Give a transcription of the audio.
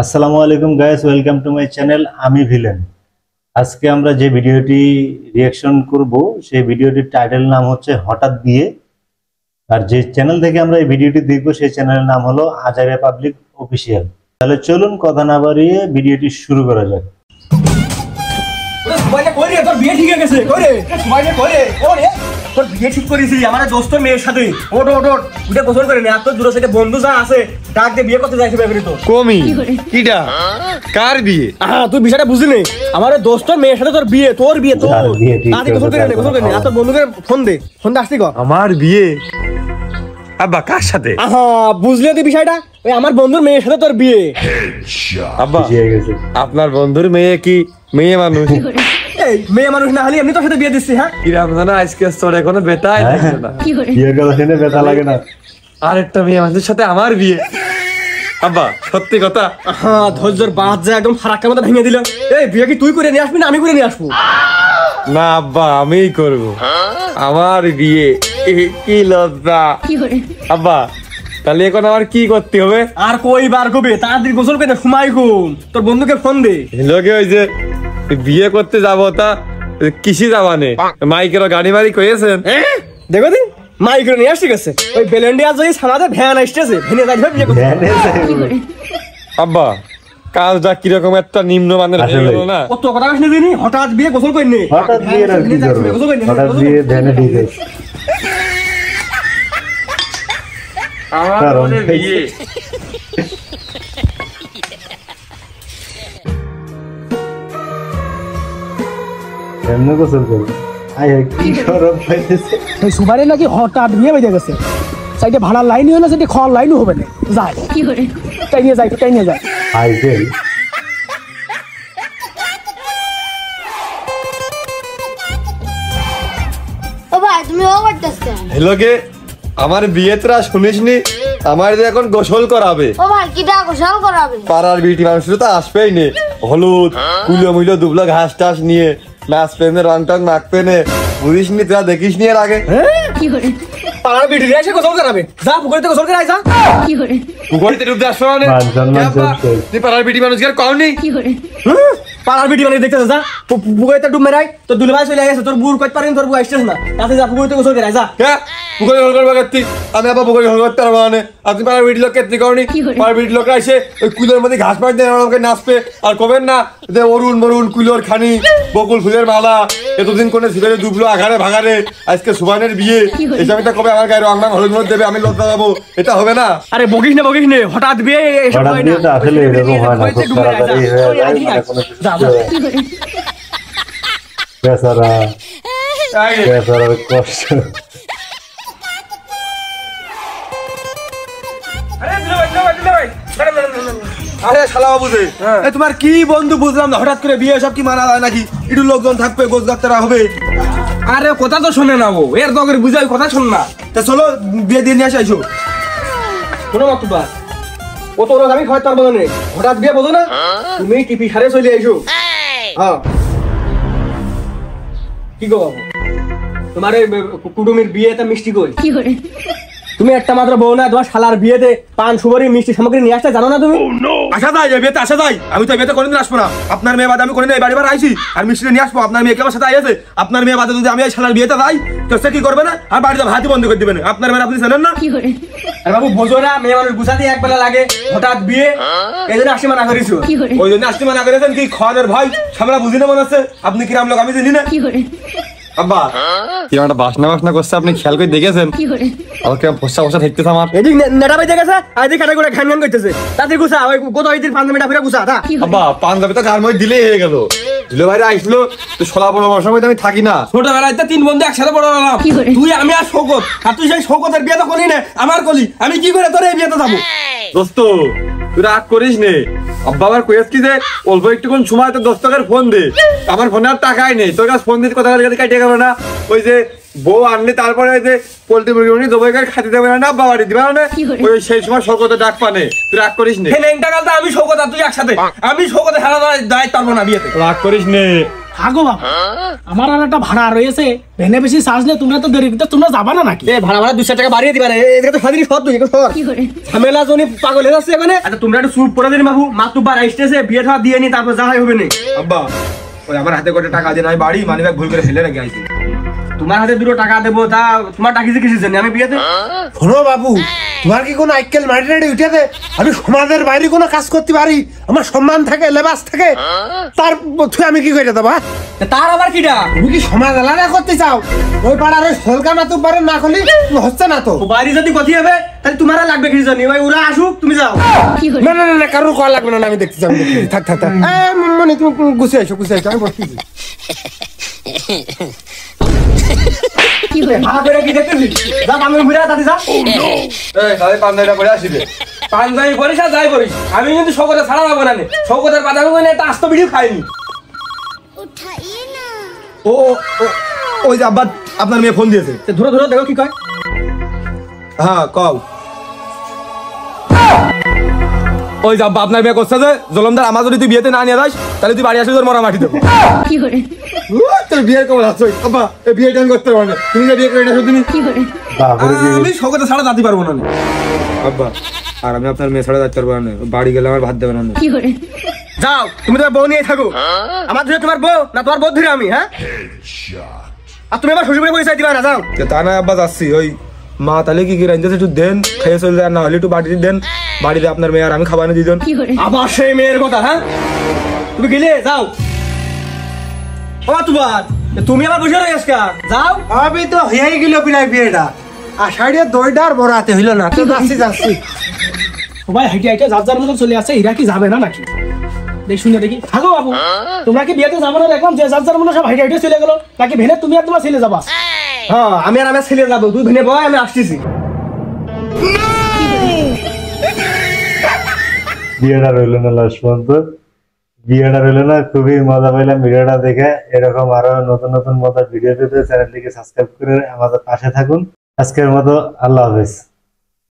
আসসালামু আলাইকুম guys, welcome to my channel. আমি ভিলেন। আজকে আমরা যে ভিডিওটি রিঅ্যাকশন করব সেই ভিডিওটির টাইটেল নাম হচ্ছে হঠাৎ বিয়ে। আর যে চ্যানেল থেকে আমরা এই ভিডিওটি দেখব সেই চ্যানেলের নাম হলো আজারিয়া পাবলিক অফিসিয়াল। তাহলে চলুন কথা না বাড়িয়ে ভিডিওটি শুরু করা যাক। বন্ধু যা আছে ডাক দিয়ে বিয়ে করতে যাইছে কমি কিডা কার বিয়ে? তুই বিষয়টা বুঝলি? আমার দোস্তর মেয়ের সাথে তোর বিয়ে, তোর বিয়ে তোর তোর বন্ধুকে ফোন দে আসতে কর। আমার বিয়ে? আব্বা কার সাথে? বুঝলি তুই বিষয়টা? ওই আমার বন্ধুর মেয়ের সাথে তোর বিয়ে। আব্বা আপনার বন্ধুর মেয়ে কি মেয়ে মানুষ? মেয়ে মানুষ না হলে এমনি তোর সাথে বিয়ে দিচ্ছি। হ্যাঁ কিরাম জানা আজকে তোর এখনো বেতাই না বিয়ে করা শুনে ব্যথা লাগে না? আরেকটা মেয়ে মানুষের সাথে আমার বিয়ে? আব্বা সত্যি কথা? ধৈর্যর বাদ যায় একদম ফারাক্কার মতো ভেঙে দিল। এই বিয়ে কি তুই করে নিয়ে আসবি না আমি করে নিয়ে আসবো? না আব্বা আমিই করব আমার বিয়ে। কি লজ্জা। আব্বা তাহলে এখন আমার কি করতে হবে? আর কই বার করবে? তাড়াতাড়ি গোসল করে সময় কম। তোর বন্ধুকে ফোন দে। লোকে ওই যে বিয়ে করতে যাবো তা কিসি যাবানে মাইকের গাড়ি মারি কয়েছেন? দেখো দিন মাইক্রো নিয়ে আসছে গেছে ওই বেলেন্ডিয়া যদি সামাদের ভ্যান আসতেছে ভেনে যাই বিয়ে করতে। আব্বা কাজটা কিরকম একটা নিম্নমানের হয়ে গেল না? কত কথা শুনে দিনি হঠাৎ বিয়ে গোসল করে নে। হঠাৎ বিয়ে আর কি করবে? হঠাৎ বিয়ে ভ্যানে ঢুকে আমার বিয়ে। এমনি গোসল করবে? কি শরম পাইতেছে। এই সুবারে নাকি হঠাৎ বিয়ে বেজে গেছে। সাইডে ভাড়ার লাইনই হলো, সেটি খাওয়ার লাইনও হবে না। যায় তাই নিয়ে যায় তাই নিয়ে যায়। আইজেল ও ভাই তুমি ও করতেছ? হেলোকে আমার বিয়ে তোরা শুনিসনি? আমার যে এখন গোসল করাবে। ও ভাই কিটা গোসল করাবে? পাড়ার বিটি মানুষ তো আসবেই নে। হলুদ কুলো মুলো দুবলো ঘাস টাস নিয়ে নাচ পেনে রং টং মাখ পেনে বুঝিস নি? তোরা দেখিস নি এর আগে? পাড়ার বিটি এসে গোসল করাবে। যা পুকুরিতে গোসল করে আইসা। পুকুরিতে ডুব দিয়ে আসবে মানে? তুই পাড়ার বিটি মানুষকে কওনি? পাড়ার বিটি মানে দেখতেছ? যা পুকুরিতে ডুব মেরাই। তোর দুলভাই চলে গেছে, তোর বুড় কইতে পারেন, তোর বুড় আসছিস না। তাতে যা পুকুরিতে গোসল করে আইসা। পুকুরে গোসল করবে কেতি? আমি আবার পুকুরে গোসল করতে পারবো মানে? আপনি পাড়ার বিটি লোক কেতি কওনি? পাড়ার বিটি লোকরা এসে ওই কুলোর মধ্যে ঘাস পাড় দিয়ে আমাকে নাচবে আর কবেন না যে অরুণ মরুণ কুলোর খানি বকুল ফুলের মালা এতদিন কোনে ছিলেন ডুবলো আঘারে ভাগারে আজকে সুবানের বিয়ে এই সময়টা কবে আমার গায়ে রং হলুদ মত দেবে আমি লজ্জা যাবো? এটা হবে না? আরে বকিস না হঠাৎ বিয়ে এসব হয় না। আসলে এরকম হয় না, খুব তাড়াতাড়ি হয়ে যায়, মানে কোনো কিছু বেচারা বেচারার কষ্ট। আরে শালা বাবু যে তোমার কি বন্ধু বুঝলাম না, হঠাৎ করে বিয়ে সব কি মানা যায় নাকি? একটু লোকজন থাকবে গোছ গাছরা হবে। আরে কথা তো শুনে না, এর তো করে বুঝাই কথা শুন না। তা চলো বিয়ে দিয়ে নিয়ে আসো। শোনো মাতুবা, ও তো আমি খাওয়াতে পারবো না। হঠাৎ বিয়ে বোঝো না? তুমি টিপি সারে চলে আইসো। হ্যাঁ কি গো বাবু, তোমার কুটুমির বিয়েতে মিষ্টি কই? তুমি একটা মাত্র বউ না, তোমার শালার বিয়েতে পান সুপারি মিষ্টি সামগ্রী নিয়ে আসতে জানো না তুমি? আসা যায় বিয়েতে আসা যায়। আমি তো বিয়েতে কোনোদিন আসবো না। আপনার মেয়ে বাদে আমি কোনোদিন এই বাড়ি বার আইছি আর মিষ্টি নিয়ে আসবো? আপনার মেয়ে কেমন সাথে আইছে? আপনার মেয়ে বাদে যদি আমি এই শালার বিয়েতে যাই তো সে কি করবে না? আর বাড়িতে ভাতি বন্ধ করে দিবেন। আপনার মেয়ে আপনি জানেন না? আরে বাবু বোঝো না, মেয়ে মানুষ গুছাতে একবেলা লাগে, হঠাৎ বিয়ে, এই জন্য আসতে মানা করেছো। ওই জন্য আসতে মানা করেছেন কি খাওয়ানোর ভাই সামলা বুঝি না মনে হচ্ছে? আপনি কিরাম লোক আমি জানি না। আব্বা কিরম একটা বাসনা করছে আপনি খেয়াল করে দেখেছেন? আমার কিরম ফসা ফসা দেখতেছে আমার। এদিক নেটা বাইতে গেছে আর এদিক কাটা করে ঘান ঘান করতেছে। তাতে গুছা ওই কত ওই দিন পাঞ্জাবিটা ফিরে গুছা তা। আব্বা পাঞ্জাবি তো গার মধ্যে দিলেই হয়ে গেল। দিলে ভাইরা আইসলো তো সোলা বড় সময় আমি থাকি না। ছোটবেলায় তো তিন বন্ধু একসাথে বড় হলাম, তুই আমি আর শৌকত। আর তুই সেই শৌকতের বিয়ে তো করলি না, আমার কলি। আমি কি করে তোর এই বিয়েতে যাবো? দোস্ত তুই রাগ করিস নে। আব্বা আবার কইস কি যে অল্প একটুক্ষণ সময় তো 10 টাকার ফোন দে। আমার ফোনে আর টাকাই নেই, তোর কাছে ফোন দিতে কথা কাটিয়ে গেল না। ওই যে বউ আনলে তারপরে ওই যে পোল্ট্রি মুরগি জবাই করে খাতে দেবে না, আব্বা বাড়ি দিবে না। ওই সেই সময় শৌকতে ডাক পানে। তুই রাগ করিস নে। আমি শৌকত আর তুই একসাথে, আমি শৌকতে হারা দায়িত্ব পারবো না বিয়েতে। রাগ করিস নে। আগো বাবা আমার আর একটা ভাড়া রয়েছে ভেনে বেশি চার্জ নেই তোমরা তো দেরি করতে তোমরা যাবা না নাকি এ ভাড়া ভাড়া 200 টাকা বাড়িয়ে দিবা রে এদিকে তো স্বাধীন সর তুই সর ঝামেলা জনি পাগল হয়ে যাচ্ছে এখানে আচ্ছা তোমরা একটু চুপ করে দিন বাবু মাতুব্বার আইসতেছে বিয়ে থা দিয়ে নি তারপর যাই হবে না আব্বা ওই আমার হাতে করে টাকা দিয়ে নাই বাড়ি মানিব্যাগ ভুল করে ফেলে রেখে আইছি তোমার হাতে দুটো টাকা দেবো তা তোমার টাকিছে কিসের জন্য আমি বিয়েতে শোনো বাবু তোমার কি কোনো আইকেল মাটি টাটি উঠেছে আমি সমাজের বাইরে কোনো কাজ করতে পারি আমার সম্মান থাকে লেবাস থাকে তার তুই আমি কি করে দেবো তার আবার কিটা তুমি কি সমাজ আলাদা করতে চাও ওই পাড়ার ওই সলকা মাতুব পারে না খলি হচ্ছে না তো বাড়ি যদি কথি হবে তাহলে তোমার আর লাগবে কিসের জন্য ওই ওরা আসুক তুমি যাও না না না কারোর কল লাগবে না আমি দেখতে চাই থাক থাক থাক মানে তুমি গুছিয়ে আইসো আমি বসতেছি কি দেখতেছিস যা আমি ঘুরে তাতে যা এই তাহলে পান্দাইটা করে আসিবে পাঞ্জাবি পরিস আর যাই পরিস আমি কিন্তু শৌকতে ছাড়া যাবো না শৌকতের বাদামি করে একটা আস্ত ভিডিও খাইনি ও ওই যে আব্বা আপনার মেয়ে ফোন দিয়েছে ধরো ধরো দেখো কি কয় হ্যাঁ কও ওই যে আব্বা আপনার মেয়ে করছে যে জলমদার আমার যদি তুই বিয়েতে না নিয়ে যাস তাহলে তুই বাড়ি আসলে তোর মরা মাটি দেবো তোর বিয়ের কেমন আছে আব্বা এই বিয়েটা আমি করতে পারবো না তুমি যে বিয়ে করে না তুমি আমি শোকতে ছাড়া যেতে পারবো না আব্বা আর আমি আপনার মেয়ে ছাড়া যেতে পারবো না বাড়ি গেলে আমার ভাত দেবে না যাও তুমি তোমার বউ নিয়ে থাকো আমার ধরে তোমার বউ না তোমার বউ ধরে আমি হ্যাঁ আর তুমি আমার শ্বশুরবাড়ি পরিচয় দিবা না যাও তা না আব্বা যাচ্ছি ওই মা তাহলে কি কি রাঞ্জাতে একটু দেন খেয়ে চলে যায় না হলে একটু বাড়িতে দেন বাড়িতে আপনার মেয়ে আর আমি খাবার দিয়ে দেন আবার সেই মেয়ের কথা হ্যাঁ তুমি গেলে যাও ও তোমার তুমি আবার বসে রয়ে আজকা যাও আমি তো হয়েই গেল প্রায় বিয়েটা আষাঢ়ে দইটার বড়াতে হইল না তো যাচ্ছি সবাই হাইটে হাইটে যার যার মতো চলে আসছে এরা কি যাবে না নাকি দেখ শুনে দেখি থাকো বাবু তোমরা কি বিয়েতে যাবো না দেখলাম যে যার যার মতো সব হাইটে হাইটে চলে গেলো নাকি ভেনে তুমি আর তোমার ছেলে যাবা হ্যাঁ আমি আর আমার ছেলে যাবো তুই ভেনে বয় আমি আসতেছি বিয়েটা রইল না লাস্ট পর্যন্ত বিয়েটা রইল না খুবই মজা পাইলাম ভিডিওটা দেখে এরকম আরো নতুন নতুন মজার ভিডিও পেতে চ্যানেলটিকে সাবস্ক্রাইব করে আমাদের পাশে থাকুন আজকের মতো আল্লাহ হাফেজ।